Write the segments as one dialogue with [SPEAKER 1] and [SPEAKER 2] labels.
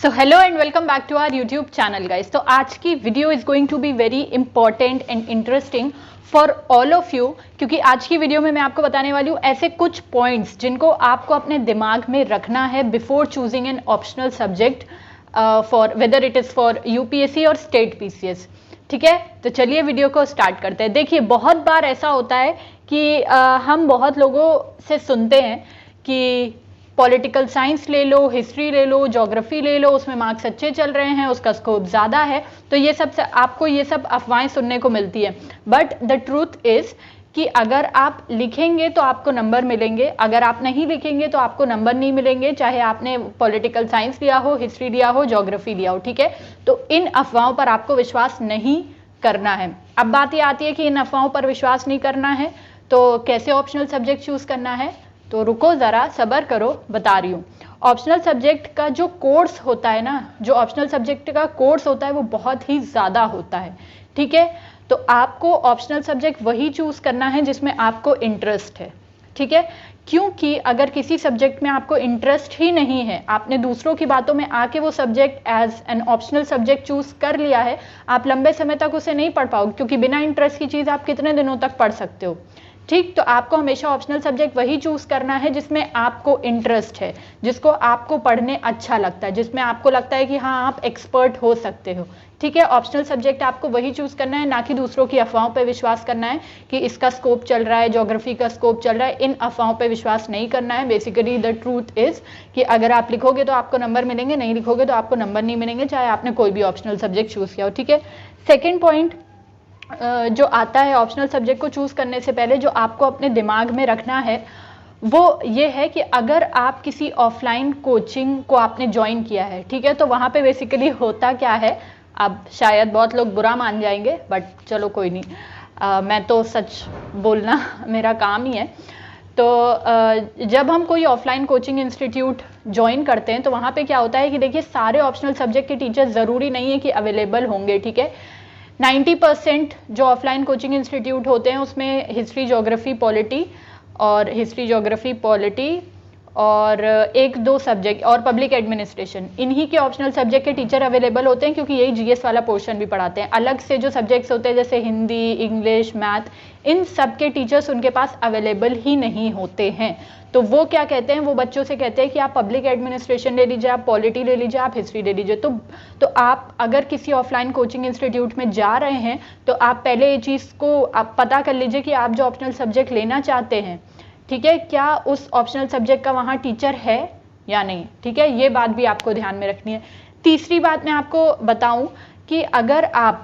[SPEAKER 1] So hello and welcome back to our YouTube channel guys. तो आज की video is going to be very important and interesting for all of you, क्योंकि आज की video में मैं आपको बताने वाली हूँ ऐसे कुछ पॉइंट्स जिनको आपको अपने दिमाग में रखना है before choosing N optional subject for whether it is for UPSC और स्टेट पीसीएस। ठीक है, तो चलिए वीडियो को स्टार्ट करते हैं। देखिए, बहुत बार ऐसा होता है कि हम बहुत लोगों से सुनते हैं कि पॉलिटिकल साइंस ले लो, हिस्ट्री ले लो, ज्योग्राफी ले लो, उसमें मार्क्स अच्छे चल रहे हैं, उसका स्कोप ज़्यादा है। तो ये सब आपको ये सब अफवाहें सुनने को मिलती है, बट द ट्रूथ इज कि अगर आप लिखेंगे तो आपको नंबर मिलेंगे, अगर आप नहीं लिखेंगे तो आपको नंबर नहीं मिलेंगे, चाहे आपने पॉलिटिकल साइंस लिया हो, हिस्ट्री लिया हो, ज्योग्राफी लिया हो। ठीक है, तो इन अफवाहों पर आपको विश्वास नहीं करना है। अब बात ये आती है कि इन अफवाहों पर विश्वास नहीं करना है तो कैसे ऑप्शनल सब्जेक्ट चूज करना है। तो रुको ज़रा, सब्र करो, बता रही हूँ। ऑप्शनल सब्जेक्ट का जो कोर्स होता है ना, जो ऑप्शनल सब्जेक्ट का कोर्स होता है वो बहुत ही ज़्यादा होता है। ठीक है, तो आपको ऑप्शनल सब्जेक्ट वही चूज़ करना है जिसमें आपको इंटरेस्ट है। ठीक है, क्योंकि अगर किसी सब्जेक्ट में आपको इंटरेस्ट ही नहीं है, आपने दूसरों की बातों में आके वो subject as an optional subject choose कर लिया है, आप लंबे समय तक उसे नहीं पढ़ पाओगे, क्योंकि बिना इंटरेस्ट की चीज़ आप कितने दिनों तक पढ़ सकते हो। ठीक, तो आपको हमेशा ऑप्शनल सब्जेक्ट वही चूज करना है जिसमें आपको इंटरेस्ट है, जिसको आपको पढ़ने अच्छा लगता है, जिसमें आपको लगता है कि हाँ आप एक्सपर्ट हो सकते हो। ठीक है, ऑप्शनल सब्जेक्ट आपको वही चूज करना है, ना कि दूसरों की अफवाहों पर विश्वास करना है कि इसका स्कोप चल रहा है, ज्योग्राफी का स्कोप चल रहा है। इन अफवाहों पर विश्वास नहीं करना है। बेसिकली द ट्रूथ इज कि अगर आप लिखोगे तो आपको नंबर मिलेंगे, नहीं लिखोगे तो आपको नंबर नहीं मिलेंगे, चाहे आपने कोई भी ऑप्शनल सब्जेक्ट चूज किया हो। ठीक है, सेकेंड पॉइंट जो आता है ऑप्शनल सब्जेक्ट को चूज करने से पहले, जो आपको अपने दिमाग में रखना है, वो ये है कि अगर आप किसी ऑफलाइन कोचिंग को आपने ज्वाइन किया है, ठीक है, तो वहाँ पे बेसिकली होता क्या है, अब शायद बहुत लोग बुरा मान जाएंगे, बट चलो कोई नहीं, मैं तो सच बोलना मेरा काम ही है। तो जब हम कोई ऑफलाइन कोचिंग इंस्टीट्यूट ज्वाइन करते हैं तो वहाँ पे क्या होता है कि देखिए, सारे ऑप्शनल सब्जेक्ट के टीचर ज़रूरी नहीं है कि अवेलेबल होंगे। ठीक है, 90% जो ऑफलाइन कोचिंग इंस्टीट्यूट होते हैं उसमें हिस्ट्री, ज्योग्राफी, पॉलिटी और एक दो सब्जेक्ट और पब्लिक एडमिनिस्ट्रेशन, इन्हीं के ऑप्शनल सब्जेक्ट के टीचर अवेलेबल होते हैं, क्योंकि यही जीएस वाला पोर्शन भी पढ़ाते हैं। अलग से जो सब्जेक्ट्स होते हैं जैसे हिंदी, इंग्लिश, मैथ, इन सब के टीचर्स उनके पास अवेलेबल ही नहीं होते हैं। तो वो क्या कहते हैं, वो बच्चों से कहते हैं कि आप पब्लिक एडमिनिस्ट्रेशन ले लीजिए, आप पॉलिटी ले लीजिए, आप हिस्ट्री ले लीजिए। तो आप अगर किसी ऑफलाइन कोचिंग इंस्टीट्यूट में जा रहे हैं तो आप पहले ये चीज़ को आप पता कर लीजिए कि आप जो ऑप्शनल सब्जेक्ट लेना चाहते हैं, ठीक है, क्या उस ऑप्शनल सब्जेक्ट का वहाँ टीचर है या नहीं। ठीक है, ये बात भी आपको ध्यान में रखनी है। तीसरी बात मैं आपको बताऊं कि अगर आप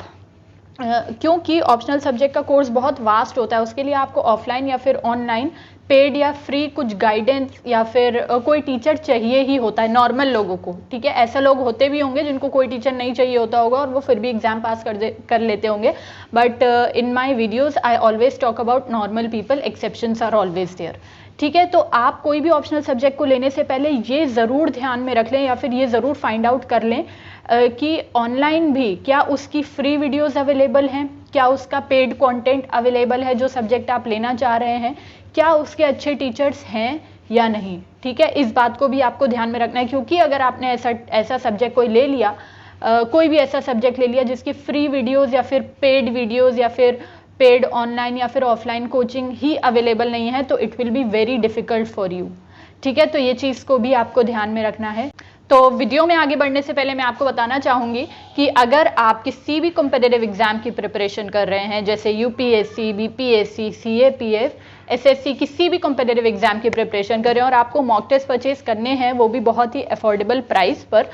[SPEAKER 1] क्योंकि ऑप्शनल सब्जेक्ट का कोर्स बहुत वास्ट होता है, उसके लिए आपको ऑफलाइन या फिर ऑनलाइन पेड या फ्री कुछ गाइडेंस या फिर कोई टीचर चाहिए ही होता है नॉर्मल लोगों को। ठीक है, ऐसे लोग होते भी होंगे जिनको कोई टीचर नहीं चाहिए होता होगा और वो फिर भी एग्जाम पास कर लेते होंगे, but in my videos I always talk about normal people, exceptions are always there. ठीक है, तो आप कोई भी ऑप्शनल सब्जेक्ट को लेने से पहले ये ज़रूर ध्यान में रख लें या फिर ये ज़रूर फाइंड आउट कर लें कि ऑनलाइन भी क्या उसकी फ्री वीडियोस अवेलेबल हैं, क्या उसका पेड कंटेंट अवेलेबल है, जो सब्जेक्ट आप लेना चाह रहे हैं, क्या उसके अच्छे टीचर्स हैं या नहीं। ठीक है, इस बात को भी आपको ध्यान में रखना है, क्योंकि अगर आपने ऐसा सब्जेक्ट कोई ले लिया, कोई भी ऐसा सब्जेक्ट ले लिया जिसकी फ्री वीडियोज़ या फिर पेड वीडियोज़ या फिर पेड ऑनलाइन या फिर ऑफलाइन कोचिंग ही अवेलेबल नहीं है, तो it will be very difficult for you. ठीक है, तो ये चीज़ को भी आपको ध्यान में रखना है। तो वीडियो में आगे बढ़ने से पहले मैं आपको बताना चाहूँगी कि अगर आप किसी भी कॉम्पिटिटिव एग्जाम की प्रिपरेशन कर रहे हैं, जैसे यूपीएससी, बीपीएससी, सीएपीएफ, एसएससी, किसी भी कॉम्पिटिटिव एग्जाम की प्रिपरेशन कर रहे हैं और आपको मॉक टेस्ट परचेज करने हैं, वो भी बहुत ही अफोर्डेबल प्राइस पर,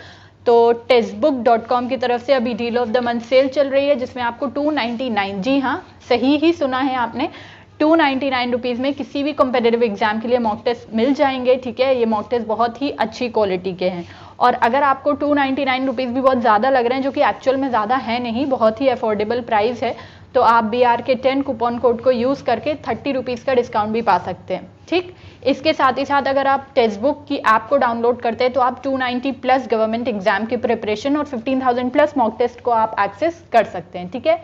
[SPEAKER 1] तो टेस्टबुक.com की तरफ से अभी deal of the month sale चल रही है, जिसमें आपको 299, जी हाँ सही ही सुना है आपने, 299 रुपीज़ में किसी भी कॉम्पिटिटिव एग्जाम के लिए मॉक टेस्ट मिल जाएंगे। ठीक है, ये मॉक टेस्ट बहुत ही अच्छी क्वालिटी के हैं, और अगर आपको 299 रुपीज़ भी बहुत ज़्यादा लग रहे हैं, जो कि एक्चुअल में ज़्यादा है नहीं, बहुत ही अफोर्डेबल प्राइस है, तो आप BRK10 कूपन कोड को यूज़ करके 30 रुपीज़ का डिस्काउंट भी पा सकते हैं। ठीक, इसके साथ ही साथ अगर आप टेक्स्ट बुक की ऐप को डाउनलोड करते हैं तो आप 290 प्लस गवर्नमेंट एग्जाम की प्रिपरेशन और 15,000 प्लस मॉक टेस्ट को आप एक्सेस कर सकते हैं। ठीक है,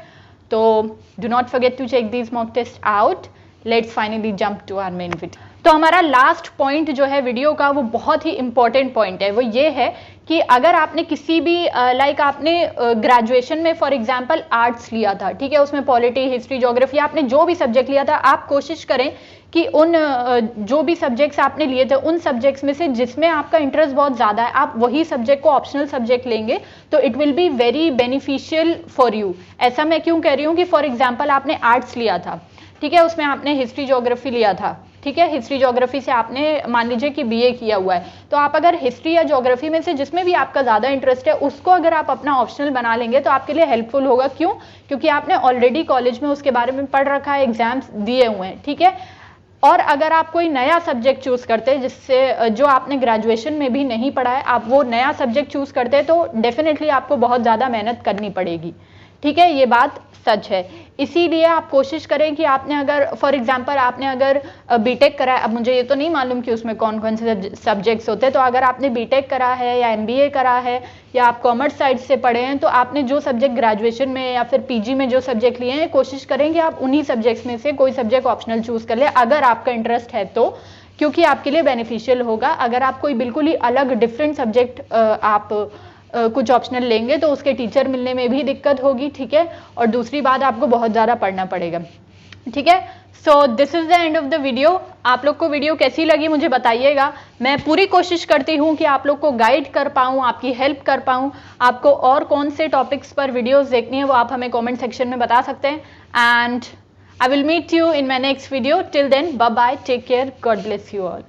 [SPEAKER 1] तो do not forget to check these mock test out. Let's finally jump to our main video. तो हमारा लास्ट पॉइंट जो है वीडियो का, वो बहुत ही इंपॉर्टेंट पॉइंट है। वो ये है कि अगर आपने किसी भी लाइक आपने ग्रेजुएशन में फॉर एग्जांपल आर्ट्स लिया था, ठीक है, उसमें पॉलिटी, हिस्ट्री, ज्योग्राफी, आपने जो भी सब्जेक्ट लिया था, आप कोशिश करें कि उन जो भी सब्जेक्ट्स आपने लिए थे उन सब्जेक्ट्स में से जिसमें आपका इंटरेस्ट बहुत ज़्यादा है, आप वही सब्जेक्ट को ऑप्शनल सब्जेक्ट लेंगे तो it will be very beneficial for you. ऐसा मैं क्यों कह रही हूँ कि फॉर एग्जाम्पल आपने आर्ट्स लिया था, ठीक है, उसमें आपने हिस्ट्री ज्योग्राफी लिया था, ठीक है, हिस्ट्री ज्योग्राफी से आपने मान लीजिए कि बीए किया हुआ है, तो आप अगर हिस्ट्री या ज्योग्राफी में से जिसमें भी आपका ज़्यादा इंटरेस्ट है उसको अगर आप अपना ऑप्शनल बना लेंगे तो आपके लिए हेल्पफुल होगा। क्यों? क्योंकि आपने ऑलरेडी कॉलेज में उसके बारे में पढ़ रखा है, एग्जाम्स दिए हुए हैं, ठीक है। और अगर आप कोई नया सब्जेक्ट चूज करते हैं जिससे जो आपने ग्रेजुएशन में भी नहीं पढ़ा है, आप वो नया सब्जेक्ट चूज करते हैं तो डेफिनेटली आपको बहुत ज़्यादा मेहनत करनी पड़ेगी, ठीक है, ये बात सच है। इसीलिए आप कोशिश करें कि आपने अगर फॉर एग्जांपल आपने अगर बीटेक करा है, अब मुझे ये तो नहीं मालूम कि उसमें कौन कौन से सब्जेक्ट्स होते हैं, तो अगर आपने बीटेक करा है या एमबीए करा है या आप कॉमर्स साइड से पढ़े हैं, तो आपने जो सब्जेक्ट ग्रेजुएशन में या फिर पीजी में जो सब्जेक्ट लिए हैं, कोशिश करें कि आप उन्हीं सब्जेक्ट्स में से कोई सब्जेक्ट ऑप्शनल चूज कर ले अगर आपका इंटरेस्ट है तो, क्योंकि आपके लिए बेनिफिशियल होगा। अगर आप कोई बिल्कुल ही अलग डिफरेंट सब्जेक्ट आप कुछ ऑप्शनल लेंगे तो उसके टीचर मिलने में भी दिक्कत होगी, ठीक है, और दूसरी बात आपको बहुत ज़्यादा पढ़ना पड़ेगा, ठीक है। So this is the end of the video. आप लोग को वीडियो कैसी लगी मुझे बताइएगा। मैं पूरी कोशिश करती हूँ कि आप लोग को गाइड कर पाऊँ, आपकी हेल्प कर पाऊँ। आपको और कौन से टॉपिक्स पर वीडियोस देखनी है वो आप हमें कमेंट सेक्शन में बता सकते हैं। And I will meet you in my next video. Till then bye bye, take care, God bless you all.